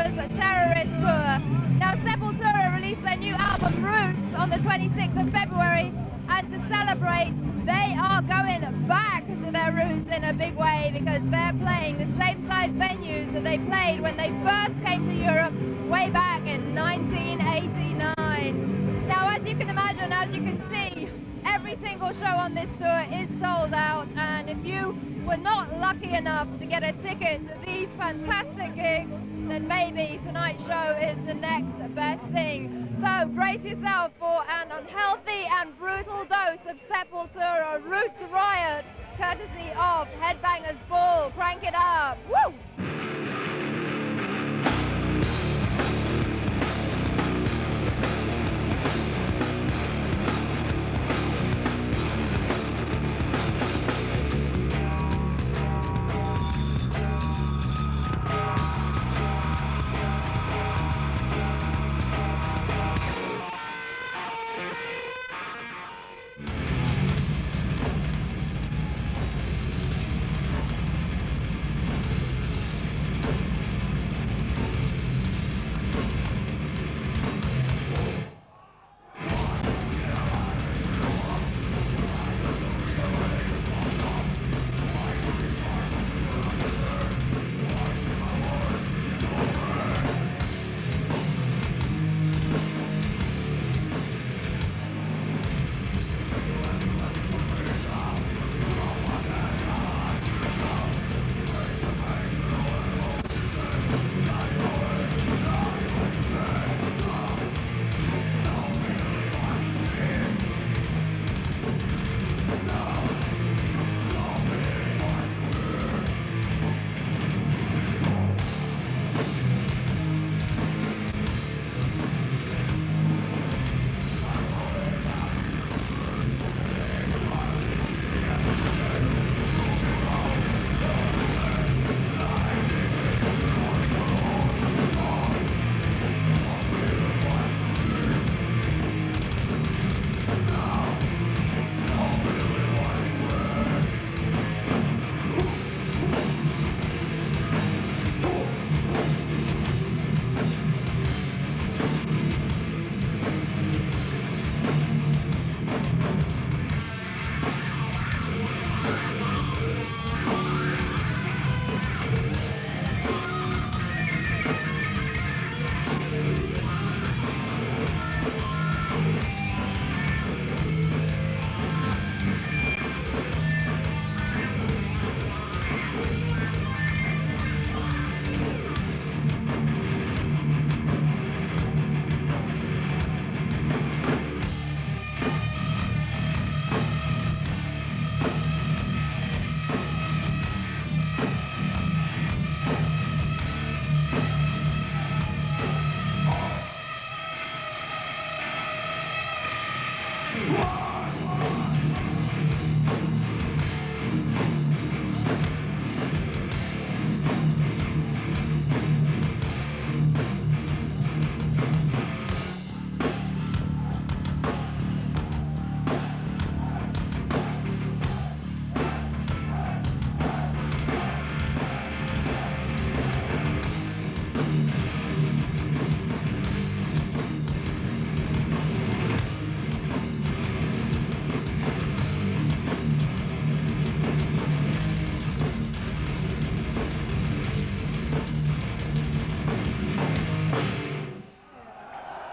Sepultura's Terrorist Tour. Now, Sepultura released their new album, Roots, on the 26th of February, and to celebrate, they are going back to their roots in a big way because they're playing the same size venues that they played when they first came to Europe way back in 1989. Now, as you can imagine, as you can see, every single show on this tour is sold out, and if you were not lucky enough to get a ticket to these fantastic gigs, then maybe tonight's show is the next best thing. So brace yourself for an unhealthy and brutal dose of Sepultura Roots Riot, courtesy of Headbangers Ball. Crank it up. Woo!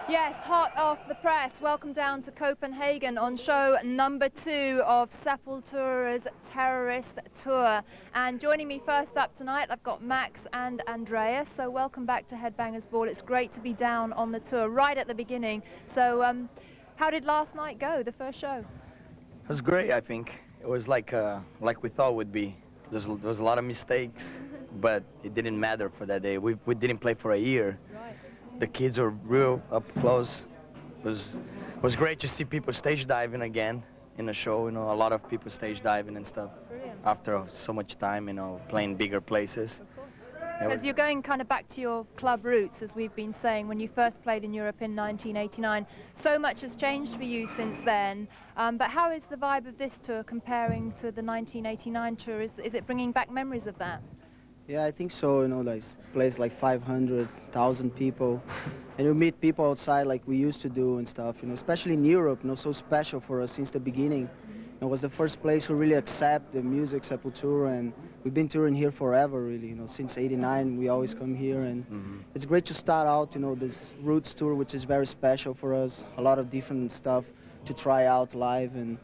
Yes, hot off the press. Welcome down to Copenhagen on show number 2 of Sepultura's Terrorist Tour. And joining me first up tonight, I've got Max and Andreas. So welcome back to Headbangers Ball. It's great to be down on the tour right at the beginning. So how did last night go, the first show? It was great, I think. It was like we thought it would be. There was a lot of mistakes, but it didn't matter for that day. We didn't play for a year. Right. The kids were real up close. It was great to see people stage diving again in the show. You know, a lot of people stage diving and stuff. Brilliant. After so much time, you know, playing bigger places. Of course. Because you're going kind of back to your club roots, as we've been saying, when you first played in Europe in 1989. So much has changed for you since then. But how is the vibe of this tour comparing to the 1989 tour? Is it bringing back memories of that? Yeah, I think so. Like place like 500,000 people, and you meet people outside like we used to do and stuff. Especially in Europe. So special for us since the beginning. It was the first place who really accept the music Sepultura, and we've been touring here forever, really. Since '89, we always come here, and it's great to start out. This Roots tour, which is very special for us. A lot of different stuff to try out live, and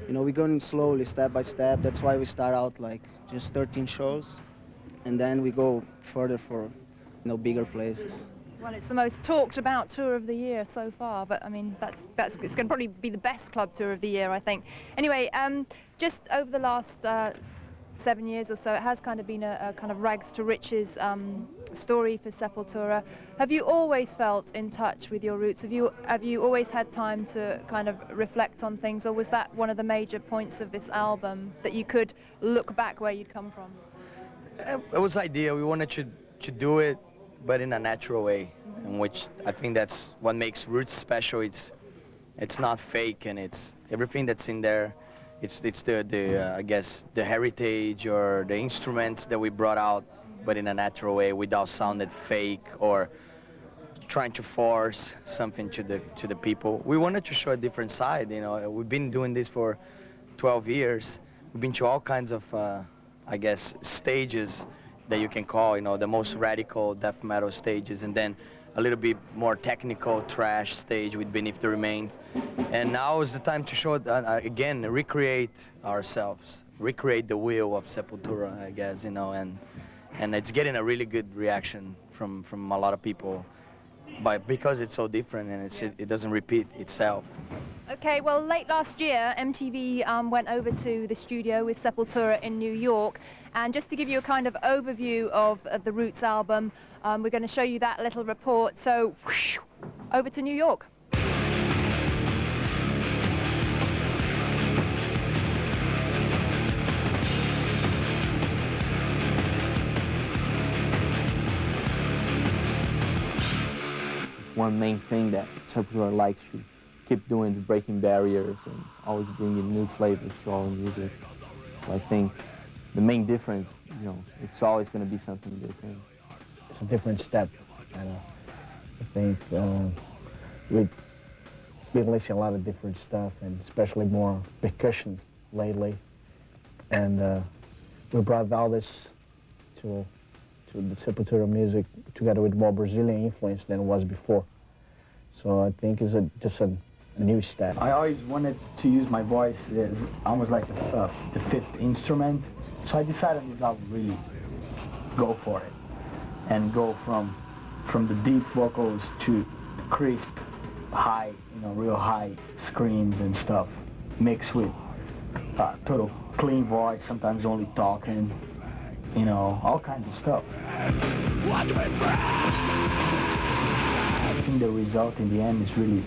we're going slowly, step by step. That's why we start out like just 13 shows, and then we go further for bigger places. Well, it's the most talked about tour of the year so far, but I mean that's it's going to probably be the best club tour of the year, I think. Anyway, just over the last 7 years or so, it has kind of been a kind of rags to riches story for Sepultura. Have you always felt in touch with your roots? Have you always had time to kind of reflect on things, or was that one of the major points of this album, that you could look back where you'd come from? It was idea. We wanted to do it, but in a natural way, in which I think that's what makes Roots special. It's not fake, and it's everything that's in there. It's the I guess the heritage or the instruments that we brought out, but in a natural way, without sounding fake or trying to force something to the people. We wanted to show a different side. We've been doing this for 12 years. We've been to all kinds of I guess stages that you can call, the most radical death metal stages, and then a little bit more technical thrash stage with Beneath the Remains. And now is the time to show again, recreate ourselves, recreate the wheel of Sepultura, I guess, and it's getting a really good reaction from a lot of people, but because it's so different and it doesn't repeat itself. Okay, well, late last year, MTV went over to the studio with Sepultura in New York, and just to give you a kind of overview of the Roots album, we're going to show you that little report. So, whoosh, over to New York. One main thing that Sepultura likes to keep doing is breaking barriers and always bringing new flavors to our music. So I think the main difference, it's always going to be something different. It's a different step, I think we've been listening a lot of different stuff, and especially more percussion lately. And we brought all this to the Sepultura music together with more Brazilian influence than it was before. So I think it's just a new step. I always wanted to use my voice as almost like the fifth instrument. So I decided this album really go for it and go from the deep vocals to the crisp, high, real high screams and stuff, mixed with total clean voice, sometimes only talking, all kinds of stuff. I think the result in the end is really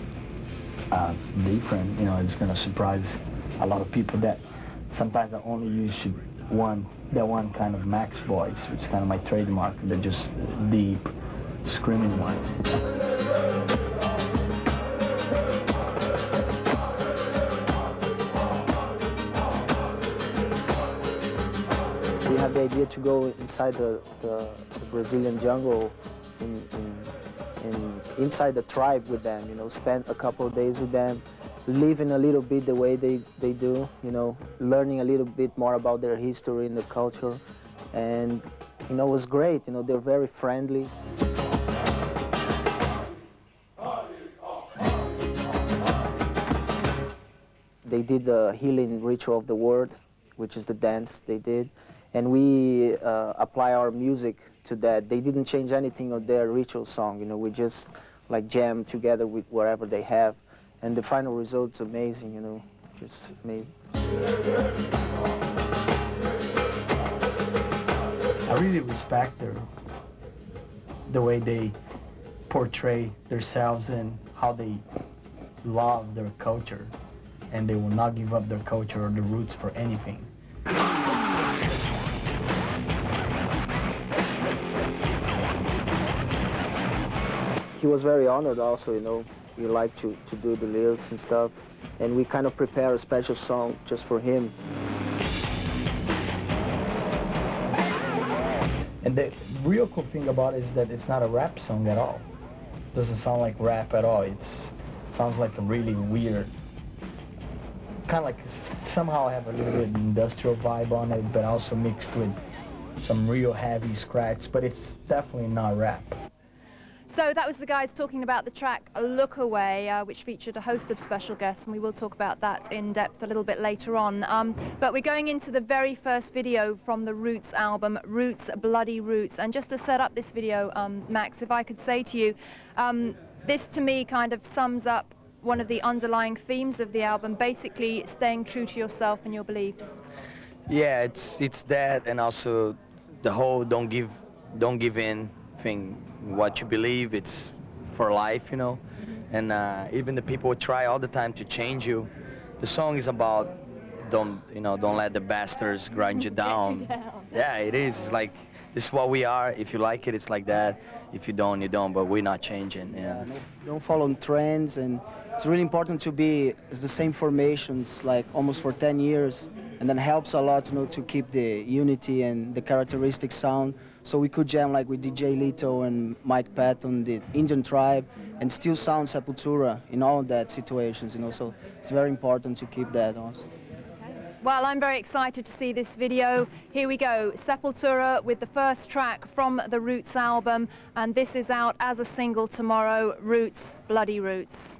different. It's going to surprise a lot of people that sometimes I only use that one kind of max voice, which is kind of my trademark, the just deep, screaming one. We have the idea to go inside the Brazilian jungle, inside the tribe with them, spend a couple of days with them, living a little bit the way they do, learning a little bit more about their history and the culture. And, it was great, they're very friendly. They did the healing ritual of the word, which is the dance they did. And we apply our music to that. They didn't change anything of their ritual song, we just like jam together with whatever they have. And the final result's amazing, just amazing. I really respect the way they portray themselves and how they love their culture, and they will not give up their culture or their roots for anything. He was very honored also, we like to do the lyrics and stuff, and we kind of prepare a special song just for him. And the real cool thing about it is that it's not a rap song at all. It doesn't sound like rap at all. It sounds like a really weird, kind of like somehow have a little bit industrial vibe on it, but also mixed with some real heavy scratch, but it's definitely not rap. So that was the guys talking about the track Look Away, which featured a host of special guests, and we will talk about that in depth a little bit later on. But we're going into the very first video from the Roots album, Roots, Bloody Roots. And just to set up this video, Max, if I could say to you, this to me kind of sums up one of the underlying themes of the album, basically staying true to yourself and your beliefs. Yeah, it's that, and also the whole don't give in thing. What you believe, it's for life, you know. And even the people try all the time to change you. The song is about don't let the bastards grind you down. Yeah, it is. It's like, this is what we are. If you like it, it's like that. If you don't, you don't. But we're not changing. Yeah. Don't follow trends, and it's really important to be the same formations like almost for 10 years, and then helps a lot, to keep the unity and the characteristic sound. So we could jam like with DJ Lito and Mike Patton, the Indian tribe, and still sound Sepultura in all that situations, So it's very important to keep that also. Well, I'm very excited to see this video. Here we go, Sepultura with the first track from the Roots album, and this is out as a single tomorrow, Roots, Bloody Roots.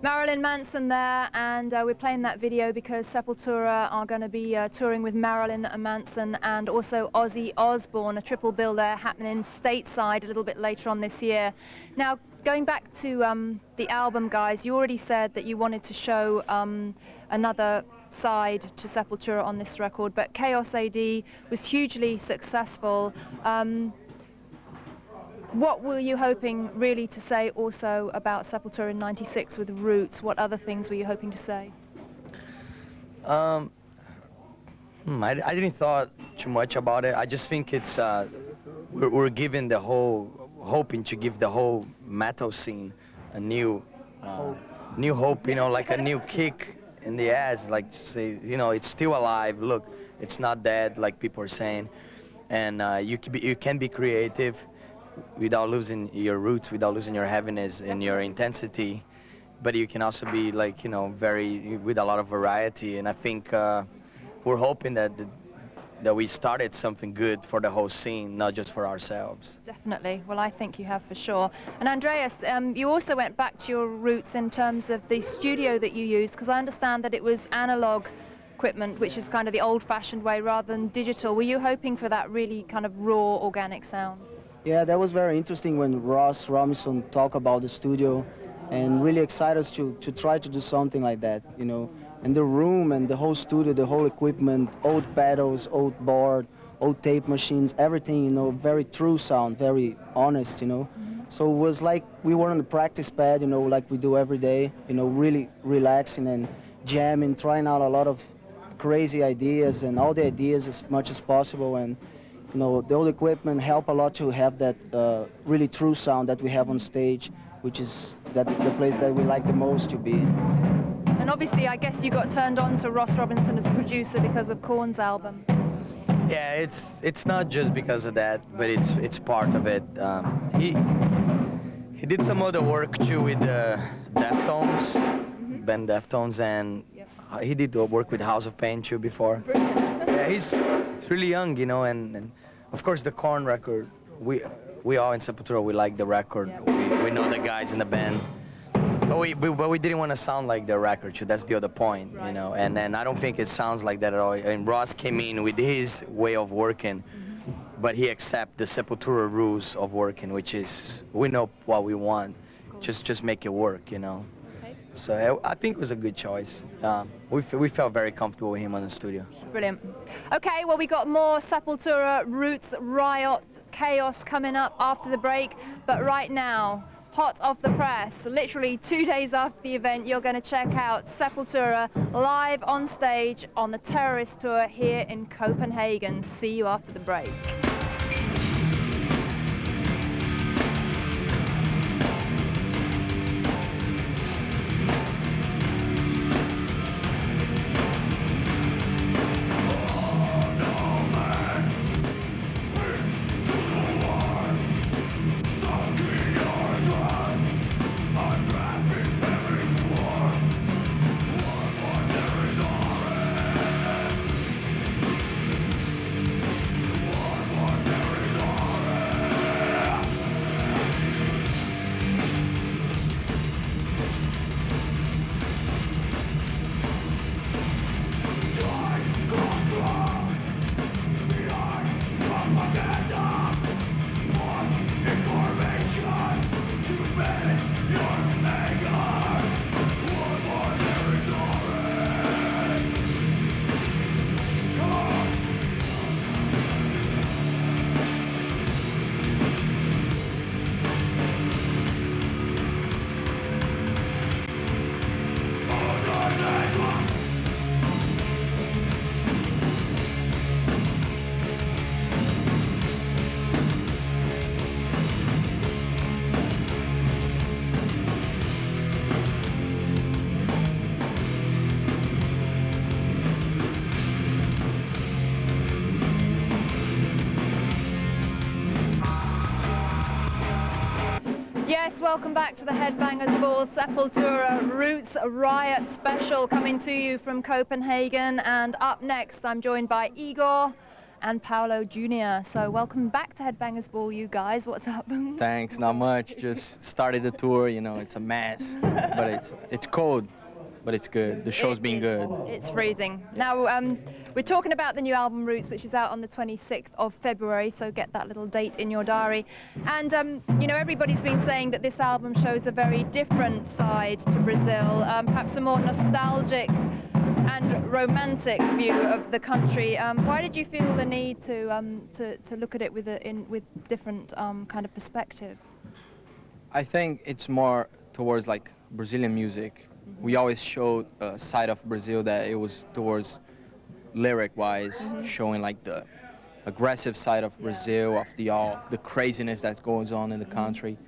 Marilyn Manson there, and we're playing that video because Sepultura are going to be touring with Marilyn Manson and also Ozzy Osbourne, a triple bill there happening stateside a little bit later on this year. Now, going back to the album, guys, you already said that you wanted to show another side to Sepultura on this record, but Chaos AD was hugely successful. What were you hoping really to say also about Sepultura in '96 with Roots? What other things were you hoping to say? I didn't thought too much about it. I just think it's we're giving the whole, hoping to give the whole metal scene a new hope, like a new kick in the ass, like to say, it's still alive. Look, it's not dead, like people are saying, and you can be creative without losing your roots, without losing your heaviness and your intensity, but you can also be like, very with a lot of variety. And I think we're hoping that we started something good for the whole scene, not just for ourselves. Definitely. Well, I think you have for sure. And Andreas, you also went back to your roots in terms of the studio that you used, because I understand that it was analog equipment, which is kind of the old-fashioned way rather than digital. Were you hoping for that really kind of raw, organic sound? Yeah, that was very interesting when Ross Robinson talked about the studio, and really excited us to try to do something like that, And the room and the whole studio, the whole equipment, old pedals, old board, old tape machines, everything, very true sound, very honest, So it was like we were on the practice pad, like we do every day, really relaxing and jamming, trying out a lot of crazy ideas and all the ideas as much as possible. And the old equipment help a lot to have that really true sound that we have on stage, which is the place that we like the most to be. And obviously, I guess you got turned on to Ross Robinson as a producer because of Korn's album. Yeah, it's not just because of that, but it's part of it. He did some other work too with Deftones, band Deftones, and he did work with House of Pain too before. Yeah, he's really young, and of course the Korn record, we all in Sepultura, we like the record. We know the guys in the band, but we didn't want to sound like the record too. That's the other point, and then I don't think it sounds like that at all. And Ross came in with his way of working, but he accepts the Sepultura rules of working, which is, we know what we want, just make it work, So I think it was a good choice. We felt very comfortable with him on the studio. Brilliant. Okay, well, we got more Sepultura, Roots, Riot, Chaos coming up after the break. But right now, hot off the press, literally 2 days after the event, you're going to check out Sepultura live on stage on the Terrorist Tour here in Copenhagen. See you after the break. Yes, welcome back to the Headbangers Ball Sepultura Roots Riot special, coming to you from Copenhagen. And up next, I'm joined by Igor and Paolo Jr. So welcome back to Headbangers Ball, you guys. What's up? Thanks, not much. Just started the tour, you know, it's a mess. But it's cold, but it's good. The show's been good. It's freezing. Now, we're talking about the new album Roots, which is out on the 26th of February, so get that little date in your diary. And, you know, everybody's been saying that this album shows a very different side to Brazil, perhaps a more nostalgic and romantic view of the country. Why did you feel the need to look at it with different kind of perspective? I think it's more towards like Brazilian music. We always showed a side of Brazil that it was towards lyric-wise, showing like the aggressive side of Brazil, of the craziness that goes on in the country.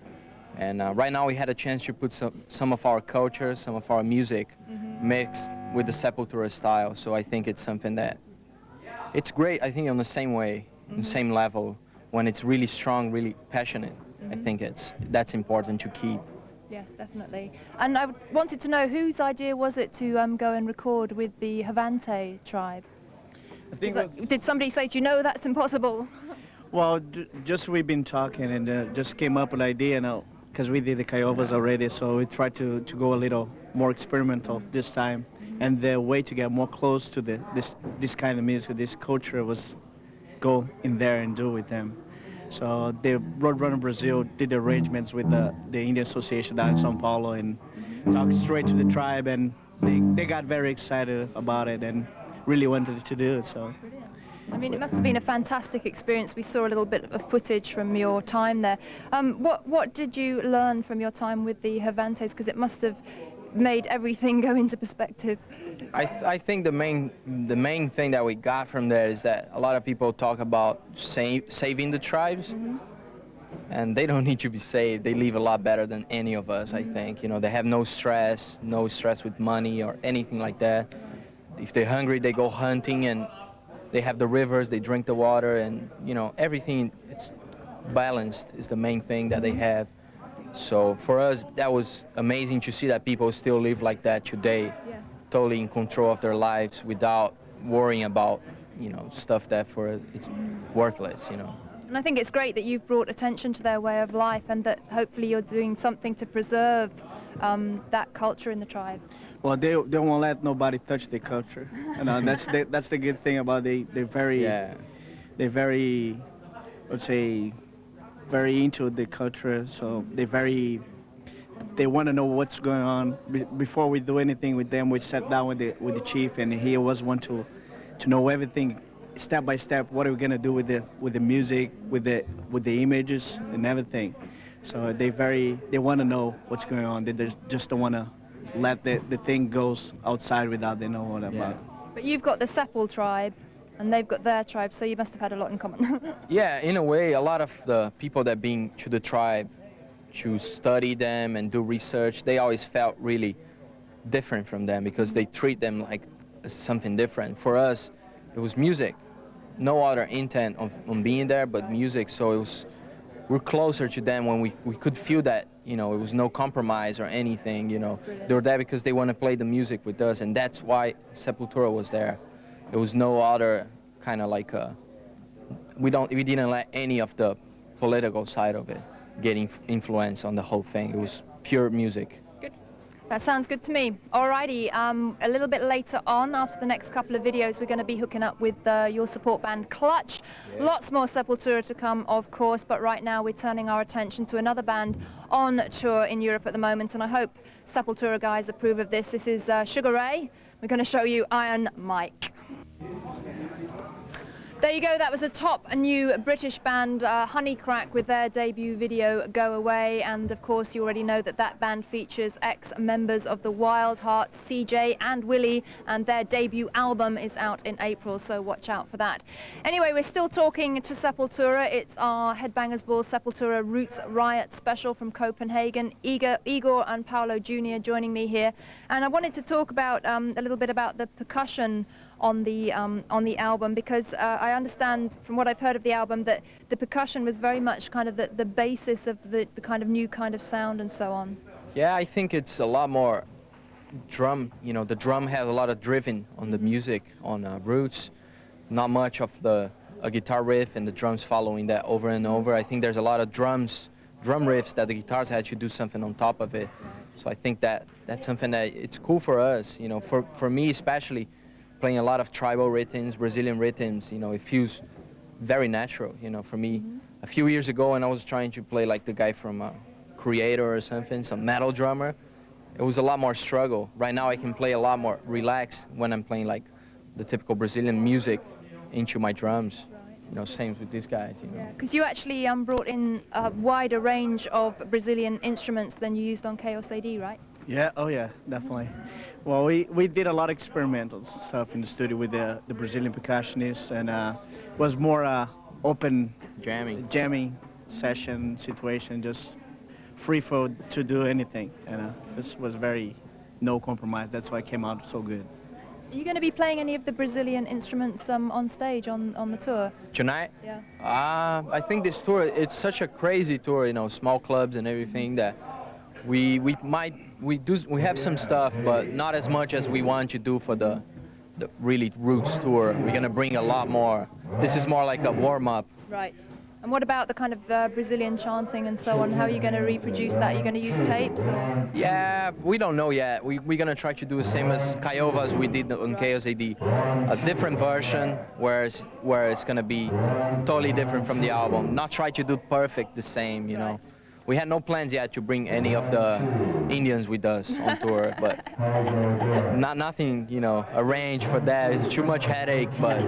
And right now we had a chance to put some of our culture, some of our music mixed with the Sepultura style. So I think it's something that, it's great, I think on the same way, on the same level, when it's really strong, really passionate. I think that's important to keep. Yes, definitely. And I wanted to know, whose idea was it to go and record with the Havante tribe? I think Did somebody say to you, no, that's impossible? well, just we've been talking and just came up with an idea now, because we did the Caiovas already, so we tried to go a little more experimental this time. And the way to get more close to this kind of music, this culture, was go in there and do with them. So the Roadrunner Brazil did the arrangements with the Indian Association down in São Paulo and talked straight to the tribe, and they got very excited about it and really wanted to do it. So. Brilliant. I mean, it must have been a fantastic experience. We saw a little bit of footage from your time there. What did you learn from your time with the Havantes? Because it must have made everything go into perspective. I think the main thing that we got from there is that a lot of people talk about saving the tribes, and they don't need to be saved. They live a lot better than any of us, I think. You know, they have no stress with money or anything like that. If they're hungry, they go hunting, and they have the rivers, they drink the water, and, you know, everything, it's balanced is the main thing that they have. So for us, that was amazing to see that people still live like that today, Yes. totally in control of their lives without worrying about, you know, stuff that for us, it's worthless, you know. And I think it's great that you've brought attention to their way of life, and that hopefully you're doing something to preserve that culture in the tribe. Well, they won't let nobody touch their culture. You know, that's the good thing about they're very, I would say, very into the culture. So they want to know what's going on. Before we do anything with them, we sat down with the chief, and he always want to know everything, step by step. What are we gonna do with the music, with the images and everything. So they want to know what's going on. They just don't want to let the thing goes outside without they know what about. But you've got the Sepul tribe, and they've got their tribe, so you must have had a lot in common. Yeah, in a way, a lot of the people that been to the tribe to study them and do research, they always felt really different from them because they treat them like something different. For us, it was music. No other intent on being there but music, so we're closer to them when we could feel that, you know, it was no compromise or anything, you know. Brilliant. They were there because they want to play the music with us, and that's why Sepultura was there. It was no other kind of like we didn't let any of the political side of it get influence on the whole thing. It was pure music. Good. That sounds good to me. Alrighty, a little bit later on, after the next couple of videos, we're going to be hooking up with your support band Clutch. Yeah. Lots more Sepultura to come, of course, but right now we're turning our attention to another band on tour in Europe at the moment, and I hope Sepultura guys approve of this. This is Sugar Ray. We're going to show you Iron Mike. There you go, that was a top new British band, Honeycrack, with their debut video, Go Away. And of course, you already know that that band features ex-members of the Wild Hearts, CJ and Willie, and their debut album is out in April, so watch out for that. Anyway, we're still talking to Sepultura. It's our Headbangers Ball Sepultura Roots Riot special from Copenhagen. Igor and Paolo Jr. joining me here. And I wanted to talk about a little bit about the percussion on the album, because I understand from what I've heard of the album that the percussion was very much kind of the basis of the kind of new kind of sound and so on. Yeah, I think it's a lot more drum. You know, the drum has a lot of driven on the music, on Roots. Not much of a guitar riff and the drums following that over and over. I think there's a lot of drum riffs that the guitars had to do something on top of it. So I think that that's something that it's cool for us, you know, for me especially, playing a lot of tribal rhythms, Brazilian rhythms, you know, it feels very natural, you know, for me. A few years ago when I was trying to play like the guy from Creator or something, some metal drummer, it was a lot more struggle. Right now I can play a lot more relaxed when I'm playing like the typical Brazilian music into my drums. You know, same with these guys, you know. Because you actually brought in a wider range of Brazilian instruments than you used on Chaos AD, right? Yeah, oh yeah, definitely. Well, we did a lot of experimental stuff in the studio with the Brazilian percussionists, and was more open jamming session situation, just free flow to do anything. And this was very no compromise. That's why it came out so good. Are you going to be playing any of the Brazilian instruments on stage on the tour? Tonight? Yeah. I think this tour, it's such a crazy tour, you know, small clubs and everything, that we have some stuff, but not as much as we want to do for the really Roots tour. We're gonna bring a lot more. This is more like a warm-up. Right. And what about the kind of Brazilian chanting and so on? How are you going to reproduce that? Are you going to use tapes? Or? Yeah, we don't know yet. We're going to try to do the same as Kaiovas we did on Chaos AD. A different version where it's going to be totally different from the album. Not try to do perfect the same, you know. We had no plans yet to bring any of the Indians with us on tour, but nothing, you know, arranged for that. It's too much headache, but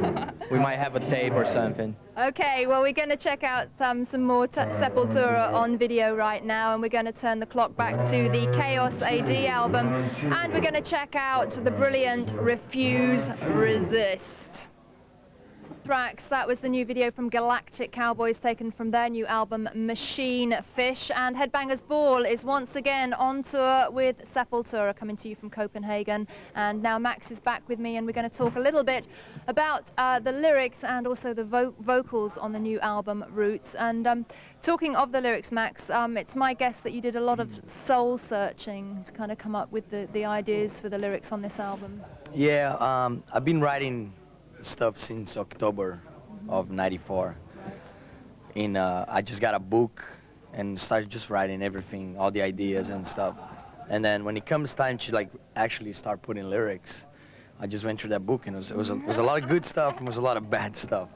we might have a tape or something. Okay, well, we're going to check out some more Sepultura on video right now, and we're going to turn the clock back to the Chaos AD album, and we're going to check out the brilliant Refuse Resist. Tracks. That was the new video from Galactic Cowboys taken from their new album Machine Fish, and Headbangers Ball is once again on tour with Sepultura, coming to you from Copenhagen. And now Max is back with me, and we're going to talk a little bit about the lyrics and also the vocals on the new album Roots. And talking of the lyrics, Max, it's my guess that you did a lot of soul searching to kind of come up with the ideas for the lyrics on this album. Yeah, I've been writing stuff since October of '94. I just got a book and started just writing everything, all the ideas and stuff. And then when it comes time to like actually start putting lyrics, I just went through that book, and it was a lot of good stuff and it was a lot of bad stuff.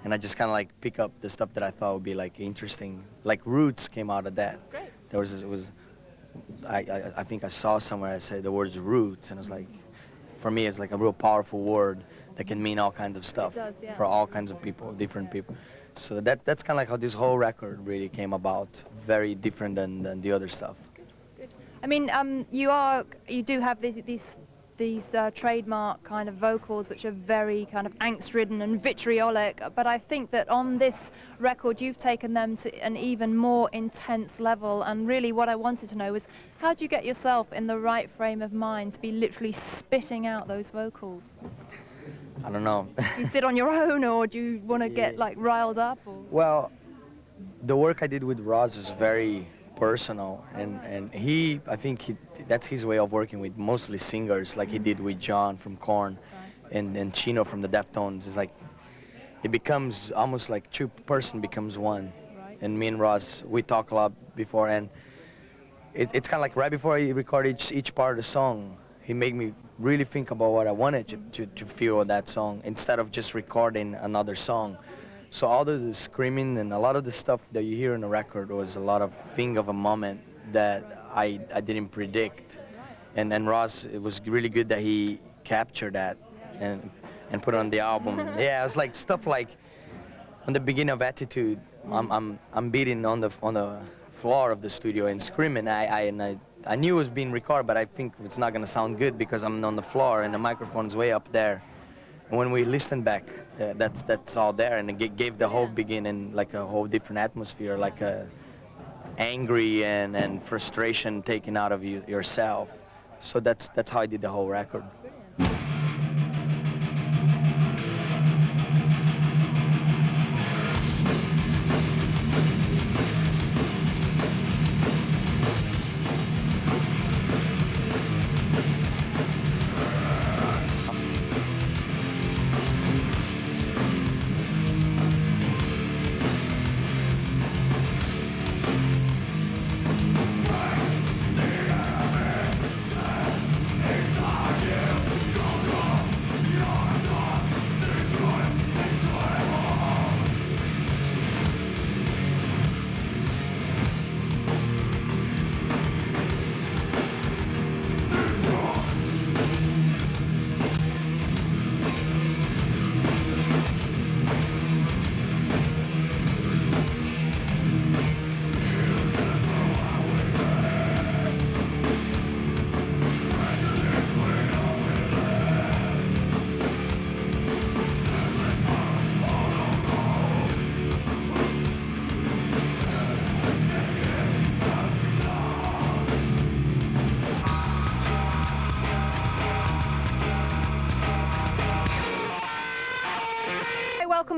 And I just kind of like pick up the stuff that I thought would be like interesting. Like Roots came out of that. Great. I think I saw somewhere I said the words roots, and it's like, for me it's like a real powerful word that can mean all kinds of stuff. It does, yeah. For all kinds of people, different people. So that's kind of like how this whole record really came about. Very different than the other stuff. Good. I mean, you do have these trademark kind of vocals which are very kind of angst-ridden and vitriolic, but I think that on this record you've taken them to an even more intense level. And really what I wanted to know was, how do you get yourself in the right frame of mind to be literally spitting out those vocals? I don't know. Do you sit on your own, or do you want to get like riled up? Or? Well, the work I did with Roz is very personal, and I think that's his way of working with mostly singers, like he did with John from Korn, and Chino from the Deftones. It's like it becomes almost like two-person becomes one. Right. And me and Roz, we talk a lot before, and it's kind of like right before he recorded each part of the song, he made me really think about what I wanted to feel that song instead of just recording another song. So all the screaming and a lot of the stuff that you hear in the record was a lot of thing of a moment that I didn't predict. And Ross, it was really good that he captured that and put it on the album. Yeah, it was like stuff like on the beginning of Attitude, I'm beating on the floor of the studio and screaming. I knew it was being recorded, but I think it's not going to sound good because I'm on the floor and the microphone's way up there. And when we listened back, that's all there, and it gave the whole beginning like a whole different atmosphere, like a angry and frustration taken out of yourself. So that's how I did the whole record.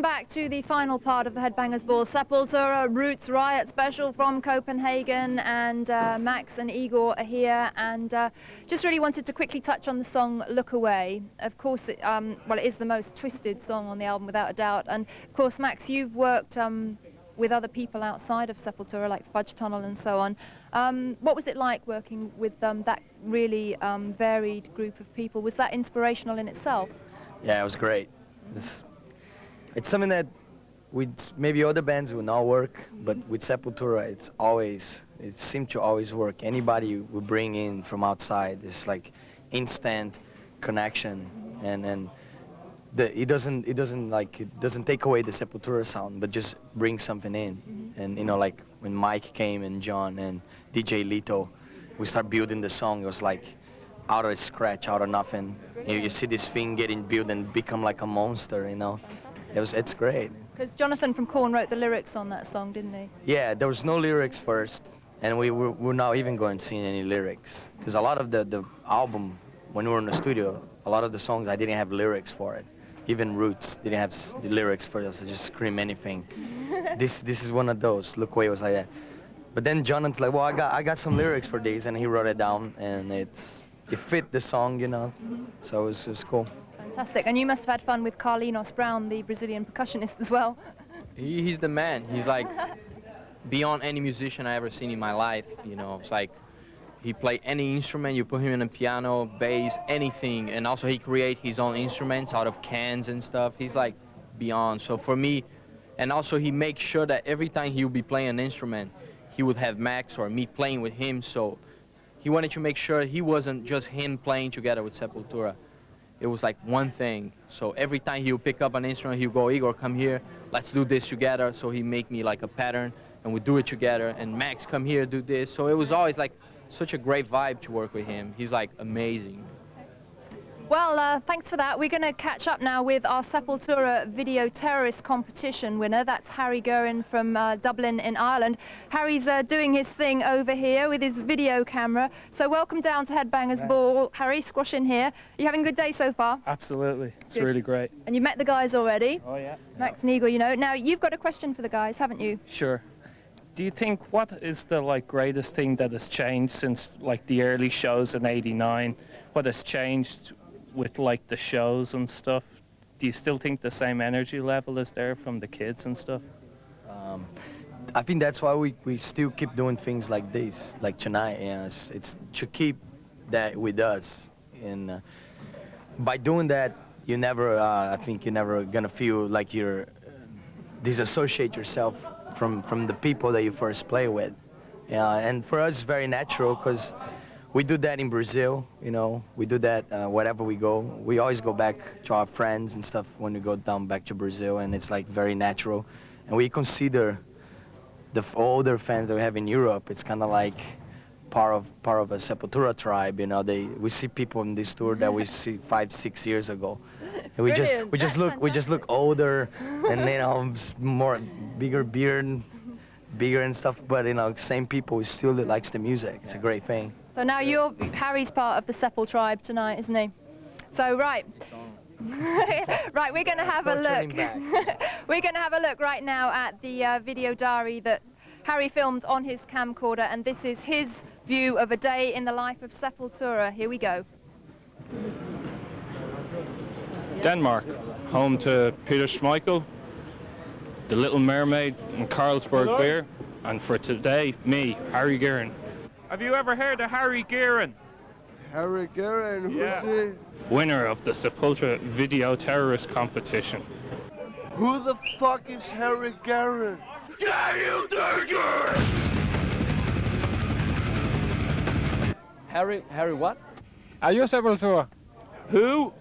back to the final part of the Headbangers Ball. Sepultura Roots Riot special from Copenhagen, and Max and Igor are here, and just really wanted to quickly touch on the song Look Away. Of course, it is the most twisted song on the album without a doubt, and of course, Max, you've worked with other people outside of Sepultura, like Fudge Tunnel and so on. What was it like working with that really varied group of people? Was that inspirational in itself? Yeah, it was great. It's something that with maybe other bands will not work, but with Sepultura, it seemed to always work. Anybody we bring in from outside, it's like instant connection, and it doesn't take away the Sepultura sound, but just bring something in. And you know, like when Mike came and John and DJ Lito, we start building the song. It was like out of scratch, out of nothing. You see this thing getting built and become like a monster, you know. It's great. Because Jonathan from Korn wrote the lyrics on that song, didn't he? Yeah, there was no lyrics first, and we're not even going to sing any lyrics. Because a lot of the album, when we were in the studio, a lot of the songs I didn't have lyrics for it. Even Roots didn't have the lyrics for us. I just scream anything. This is one of those. Look Away was like that. But then Jonathan's like, well, I got some lyrics for these, and he wrote it down, and it fit the song, you know. So it was cool. Fantastic. And you must have had fun with Carlinhos Brown, the Brazilian percussionist, as well. He's the man. He's like beyond any musician I ever seen in my life. You know, it's like he play any instrument. You put him in a piano, bass, anything, and also he create his own instruments out of cans and stuff. He's like beyond. So for me, and also he makes sure that every time he would be playing an instrument, he would have Max or me playing with him. So he wanted to make sure he wasn't just him playing together with Sepultura. It was like one thing. So every time he would pick up an instrument, he would go, Igor, come here, let's do this together. So he make me like a pattern, and we do it together. And Max, come here, do this. So it was always like such a great vibe to work with him. He's like amazing. Well, thanks for that. We're going to catch up now with our Sepultura Video Terrorist Competition winner. That's Harry Guerin from Dublin in Ireland. Harry's doing his thing over here with his video camera. So welcome down to Headbangers Ball. Harry, squash in here. Are you having a good day so far? Absolutely. It's Good. really great. And you've met the guys already? Oh, yeah. Max and Igor, you know. Now, you've got a question for the guys, haven't you? Sure. Do you think, what is the greatest thing that has changed since the early shows in '89? What has changed with the shows and stuff? Do you still think the same energy level is there from the kids and stuff? I think that's why we still keep doing things like this, like tonight. You know, it's to keep that with us, and by doing that, you never. I think you're never gonna feel like you're disassociate yourself from the people that you first play with. And for us, it's very natural because we do that in Brazil, you know. We do that wherever we go. We always go back to our friends and stuff when we go down back to Brazil, and it's like very natural. And we consider the older fans that we have in Europe, it's kind of like part of a Sepultura tribe, you know. We see people on this tour that we see 5-6 years ago, and we just look older, and you know, more bigger beard, bigger and stuff. But you know, same people who still likes the music. It's a great thing. So now Harry's part of the Sepul tribe tonight, isn't he? So right. Right, we're going to have a look. We're going to have a look right now at the video diary that Harry filmed on his camcorder, and this is his view of a day in the life of Sepultura. Here we go. Denmark, home to Peter Schmeichel, The Little Mermaid, and Carlsberg beer. And for today, me, Harry Guerin. Have you ever heard of Harry Guerin? Harry Guerin, who's he? Winner of the Sepultura Video Terrorist Competition. Who the fuck is Harry Guerin? Harry what? Are you Sepultura? Who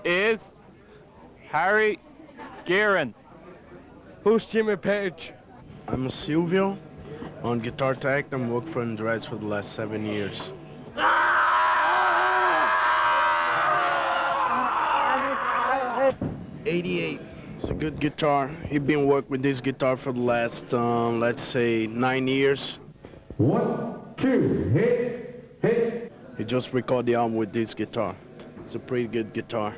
is Harry Guerin? Who's Jimmy Page? I'm Silvio. On guitar tech, I'm working for Andres for the last 7 years. 88. It's a good guitar. He's been working with this guitar for the last, let's say, 9 years. 1, 2, hit. He just recorded the album with this guitar. It's a pretty good guitar.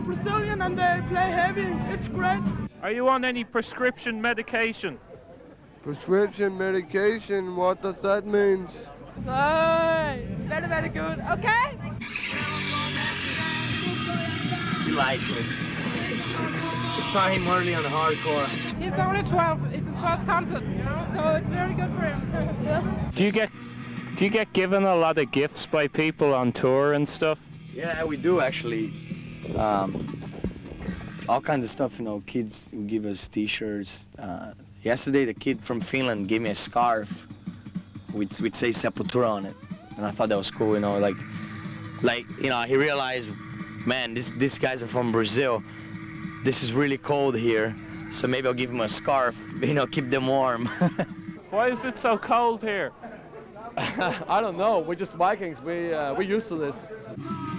Brazilian and they play heavy. It's great. Are you on any prescription medication? Prescription medication, what does that mean? Hey, very, very good. Okay. He likes it. It's not him early on the hardcore. He's only 12. It's his first concert, so it's very good for him. Yes. Do you get given a lot of gifts by people on tour and stuff? Yeah, we do actually. All kinds of stuff, you know, kids will give us t-shirts. Yesterday the kid from Finland gave me a scarf which say Sepultura on it. And I thought that was cool, you know, like, you know, he realized, man, these guys are from Brazil. This is really cold here, so maybe I'll give him a scarf, you know, keep them warm. Why is it so cold here? I don't know. We're just Vikings. We're used to this.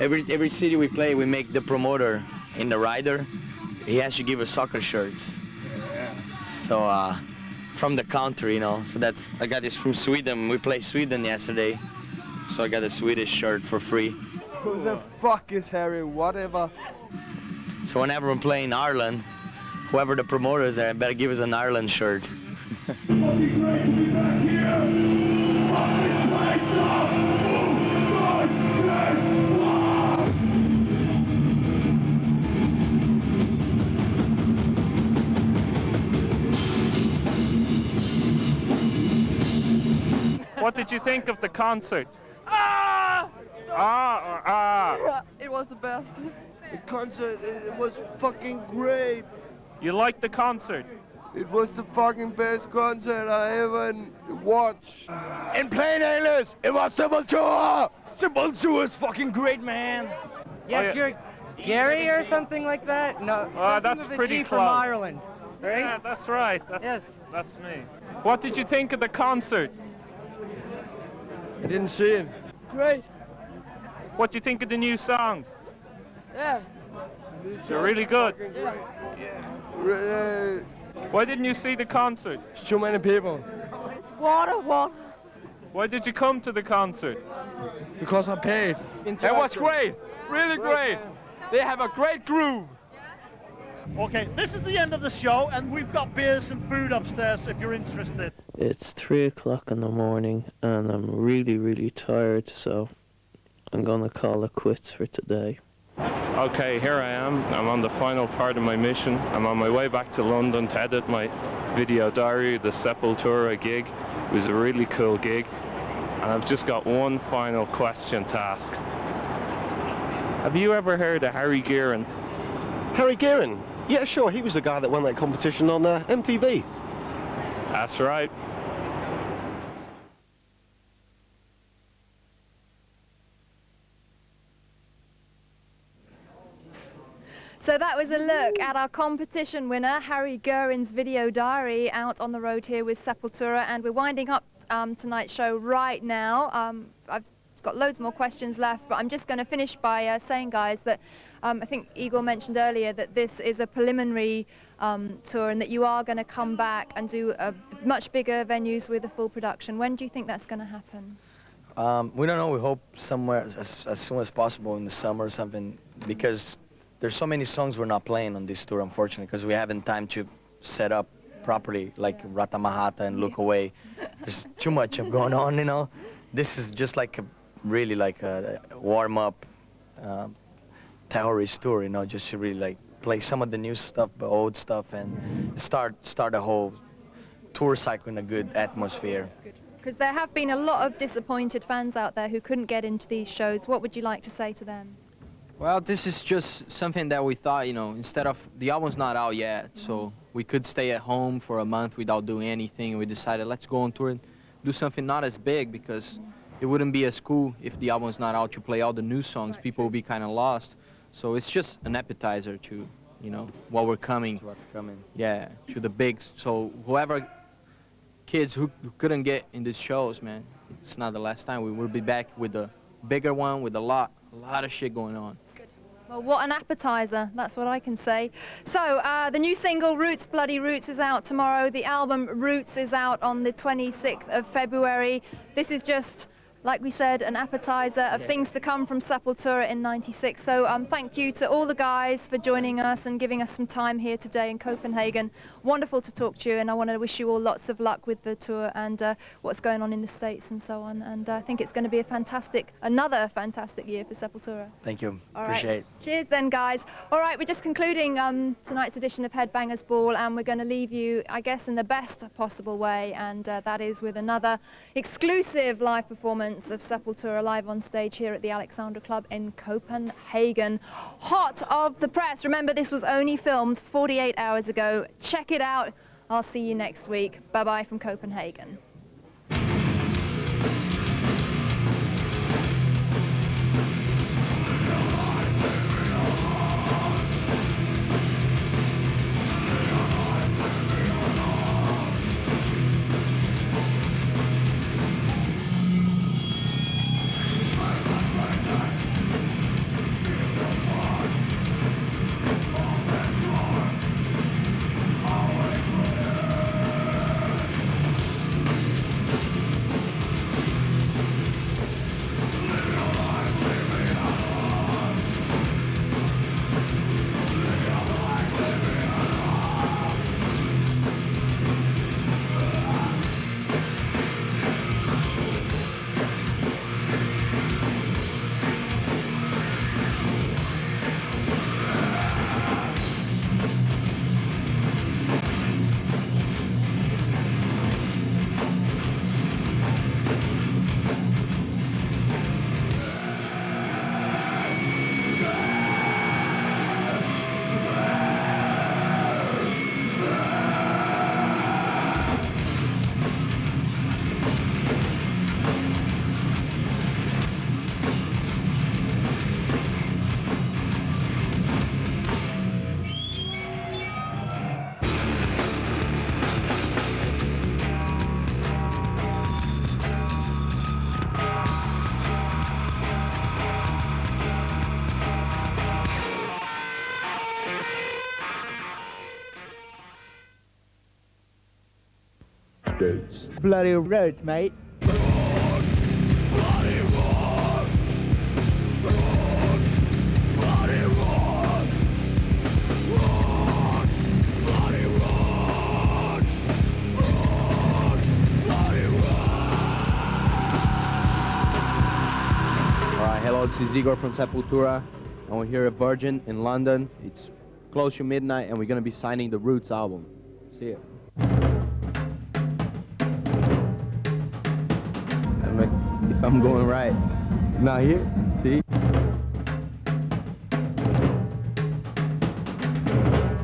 Every city we play, we make the promoter in the rider. He has to give us soccer shirts. Yeah. So from the country, you know. So I got this from Sweden. We played Sweden yesterday, so I got a Swedish shirt for free. Who the fuck is Harry? Whatever. So whenever I'm playing Ireland, whoever the promoter is there, better give us an Ireland shirt. What did you think of the concert? It was the best. The concert, it was fucking great. You liked the concert? It was the fucking best concert I ever watched. In plain English, it was Sepultura. Sepultura is fucking great, man. Yes, you're Gary or something like that? No, that's something with a pretty G close. from Ireland, right? Yeah, that's right. Yes. That's me. What did you think of the concert? I didn't see it. Great. What do you think of the new songs? Yeah. They're really good. Yeah. Why didn't you see the concert? It's too many people. It's water. Why did you come to the concert? Because I paid. It was great. Really great. They have a great groove. Okay, this is the end of the show, and we've got beers and food upstairs if you're interested. It's 3 o'clock in the morning, and I'm really, really tired, so I'm gonna call it quits for today. Okay, here I am. I'm on the final part of my mission. I'm on my way back to London to edit my video diary, the Sepultura gig. It was a really cool gig, and I've just got one final question to ask. Have you ever heard of Harry Gearin? Harry Gearin? Yeah, sure. He was the guy that won that competition on MTV. That's right. So that was a look at our competition winner, Harry Gearin's video diary, out on the road here with Sepultura, and we're winding up tonight's show right now. I've got loads more questions left, but I'm just going to finish by saying, guys, that I think Igor mentioned earlier that this is a preliminary tour and that you are going to come back and do much bigger venues with a full production. When do you think that's going to happen? We don't know. We hope somewhere as soon as possible in the summer or something, because there's so many songs we're not playing on this tour, unfortunately, because we haven't time to set up properly, like Rata Mahata and Look Away. There's too much going on, you know. This is just like really like a warm-up terrorist tour, you know, just to really like play some of the new stuff, the old stuff, and start a whole tour cycle in a good atmosphere. Because there have been a lot of disappointed fans out there who couldn't get into these shows. What would you like to say to them? Well, this is just something that we thought, you know, instead of, the album's not out yet, so we could stay at home for a month without doing anything. We decided, let's go on tour and do something not as big, because it wouldn't be as cool if the album's not out to play all the new songs. People will be kind of lost. So it's just an appetizer to, you know, what we're coming. What's coming. Yeah, to the bigs. So whoever kids who couldn't get in these shows, man, it's not the last time. We will be back with a bigger one with a lot of shit going on. Well, what an appetizer, that's what I can say. So, the new single, Roots, Bloody Roots, is out tomorrow. The album, Roots, is out on the 26th of February. This is just like we said, an appetizer of things to come from Sepultura in '96. So thank you to all the guys for joining us and giving us some time here today in Copenhagen. Wonderful to talk to you, and I want to wish you all lots of luck with the tour and what's going on in the States and so on. And I think it's going to be another fantastic year for Sepultura. Thank you. All Appreciate right. it. Cheers then, guys. All right, we're just concluding tonight's edition of Headbangers Ball, and we're going to leave you, I guess, in the best possible way, and that is with another exclusive live performance of Sepultura live on stage here at the Alexandra Club in Copenhagen. Hot of the press. Remember, this was only filmed 48 hours ago. Check it out. I'll see you next week. Bye-bye from Copenhagen. Bloody roads, mate. Alright, hello, this is Igor from Sepultura, and we're here at Virgin in London. It's close to midnight, and we're gonna be signing the Roots album. See ya. If I'm going right. Not here, see?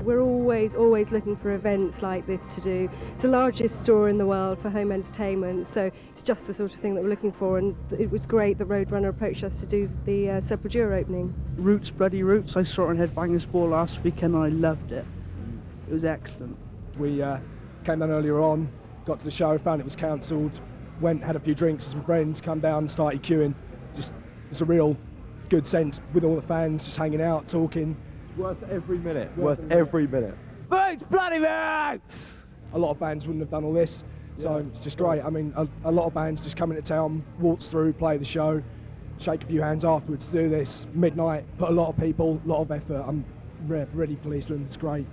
We're always looking for events like this to do. It's the largest store in the world for home entertainment, so it's just the sort of thing that we're looking for, and it was great that Roadrunner approached us to do the Sepultura opening. Roots, bloody Roots. I saw it on Headbangers Ball last week and I loved it. It was excellent. We came down earlier on, got to the show, found it was cancelled, went, had a few drinks with some friends, come down, started queuing. Just, it's a real good sense with all the fans, just hanging out, talking. Worth every minute, worth every minute. Roots, bloody Roots! A lot of bands wouldn't have done all this, so it's just great. I mean, a lot of bands just come into town, waltz through, play the show, shake a few hands afterwards to do this. Midnight, put a lot of people, a lot of effort. I'm really pleased with them, it's great.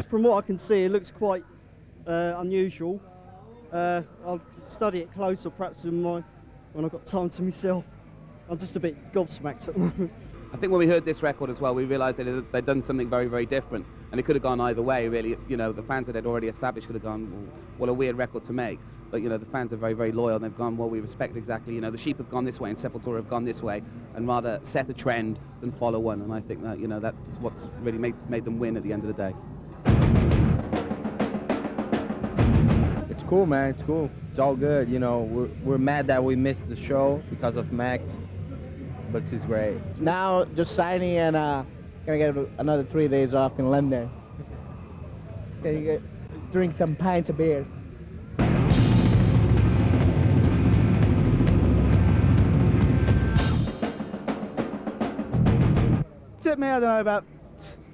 From what I can see, it looks quite unusual. I'll study it closer, perhaps when I've got time to myself. I'm just a bit gobsmacked at the moment. I think when we heard this record as well, we realised that they'd done something very, very different, and it could have gone either way, really. You know, the fans that they'd already established could have gone, well, what a weird record to make. But, you know, the fans are very, very loyal, and they've gone, well, we respect exactly, you know, the Sheep have gone this way and Sepultura have gone this way, and rather set a trend than follow one. And I think that, you know, that's what's really made them win at the end of the day. It's cool, man, it's cool. It's all good, you know. We're mad that we missed the show because of Max, but this is great. Now, just signing and gonna get another 3 days off in London. Gonna drink some pints of beers. Took me, I don't know, about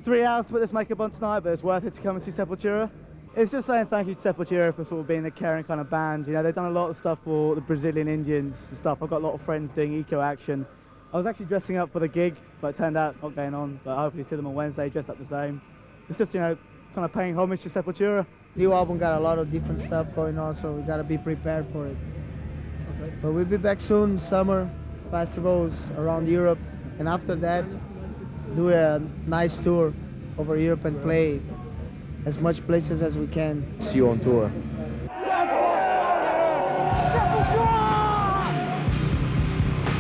3 hours to put this makeup on tonight, but it's worth it to come and see Sepultura. It's just saying thank you to Sepultura for sort of being a caring kind of band. You know, they've done a lot of stuff for the Brazilian Indians and stuff. I've got a lot of friends doing eco action. I was actually dressing up for the gig, but it turned out not going on. But hopefully see them on Wednesday dressed up the same. It's just, you know, kind of paying homage to Sepultura. New album got a lot of different stuff going on, so we gotta be prepared for it. Okay. But we'll be back soon, summer festivals around Europe, and after that, do a nice tour over Europe and play as much places as we can. See you on tour.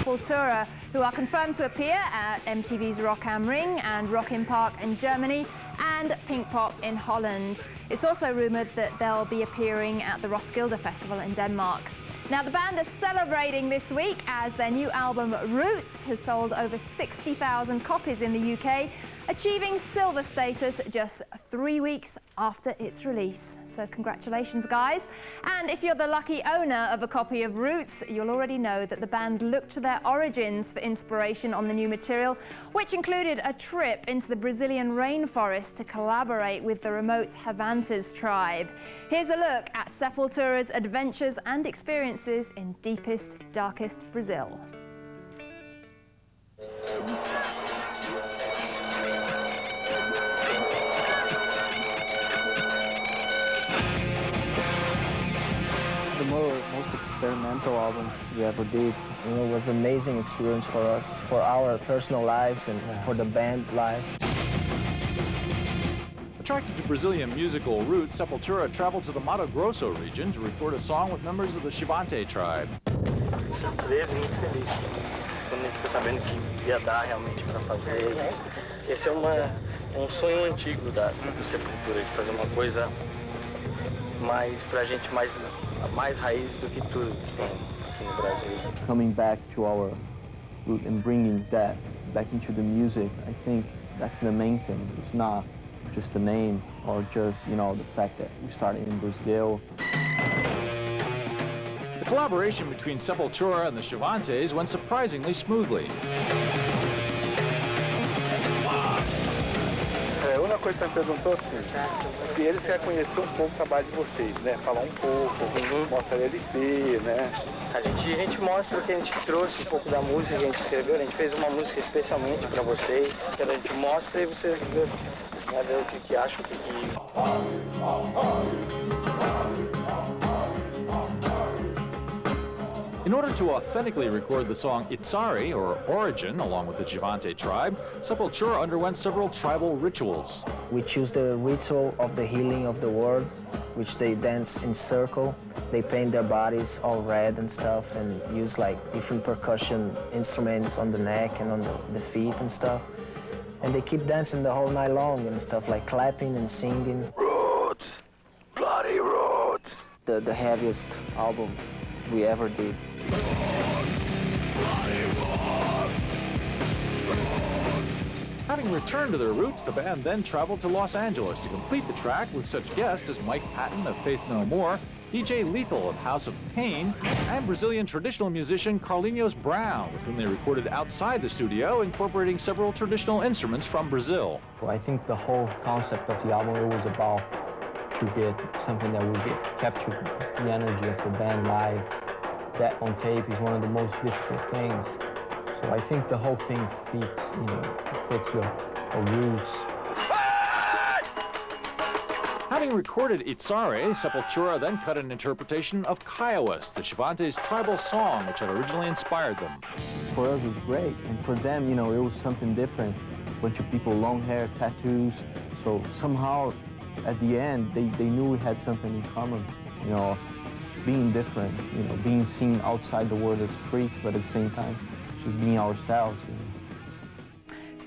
Sepultura, who are confirmed to appear at MTV's Rock am Ring and Rock im Park in Germany and Pinkpop in Holland. It's also rumoured that they'll be appearing at the Roskilde Festival in Denmark. Now, the band is celebrating this week as their new album Roots has sold over 60,000 copies in the UK, achieving silver status just 3 weeks after its release. So congratulations, guys. And if you're the lucky owner of a copy of Roots, you'll already know that the band looked to their origins for inspiration on the new material, which included a trip into the Brazilian rainforest to collaborate with the remote Havantes tribe. Here's a look at Sepultura's adventures and experiences in deepest, darkest Brazil. The most experimental album we ever did. You know, it was an amazing experience for us, for our personal lives and for the band life. Attracted to Brazilian musical roots, Sepultura traveled to the Mato Grosso region to record a song with members of the Xavante tribe. Surpresa, muito feliz quando a gente ficou sabendo que ia dar realmente para fazer. Esse é sonho antigo do Sepultura, de fazer uma coisa mais pra gente mais raiz do que tudo que tem aqui no Brasil. Coming back to our root and bringing that back into the music, I think that's the main thing. It's not just the name or just, you know, the fact that we started in Brazil. The collaboration between Sepultura and the Xavantes went surprisingly smoothly. Uma coisa que me perguntou assim, se eles reconheceram um pouco o trabalho de vocês, né? Falar um pouco, mostrar a LP, né? A gente mostra o que a gente trouxe, um pouco da música que a gente escreveu. A gente fez uma música especialmente para vocês, que a gente mostra e você vai ver o que acha, o que... In order to authentically record the song Itsari, or Origin, along with the Xavante tribe, Sepultura underwent several tribal rituals. We choose the ritual of the healing of the world, which they dance in circle. They paint their bodies all red and stuff and use like different percussion instruments on the neck and on the feet and stuff. And they keep dancing the whole night long and stuff, like clapping and singing. Roots! Bloody roots! The heaviest album we ever did. Having returned to their roots, the band then traveled to Los Angeles to complete the track with such guests as Mike Patton of Faith No More, DJ Lethal of House of Pain, and Brazilian traditional musician Carlinhos Brown, with whom they recorded outside the studio, incorporating several traditional instruments from Brazil. Well, I think the whole concept of the album, it was about to get something that would capture the energy of the band live. That on tape is one of the most difficult things. So I think the whole thing fits, you know, fits the roots. Having recorded Itsare, Sepultura then cut an interpretation of Kiowas, the Xavantes' tribal song, which had originally inspired them. For us, it was great, and for them, you know, it was something different. A bunch of people, long hair, tattoos. So somehow, at the end, they knew we had something in common, you know, being different, you know, being seen outside the world as freaks, but at the same time, just being ourselves, you know.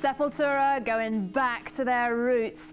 Sepultura going back to their roots.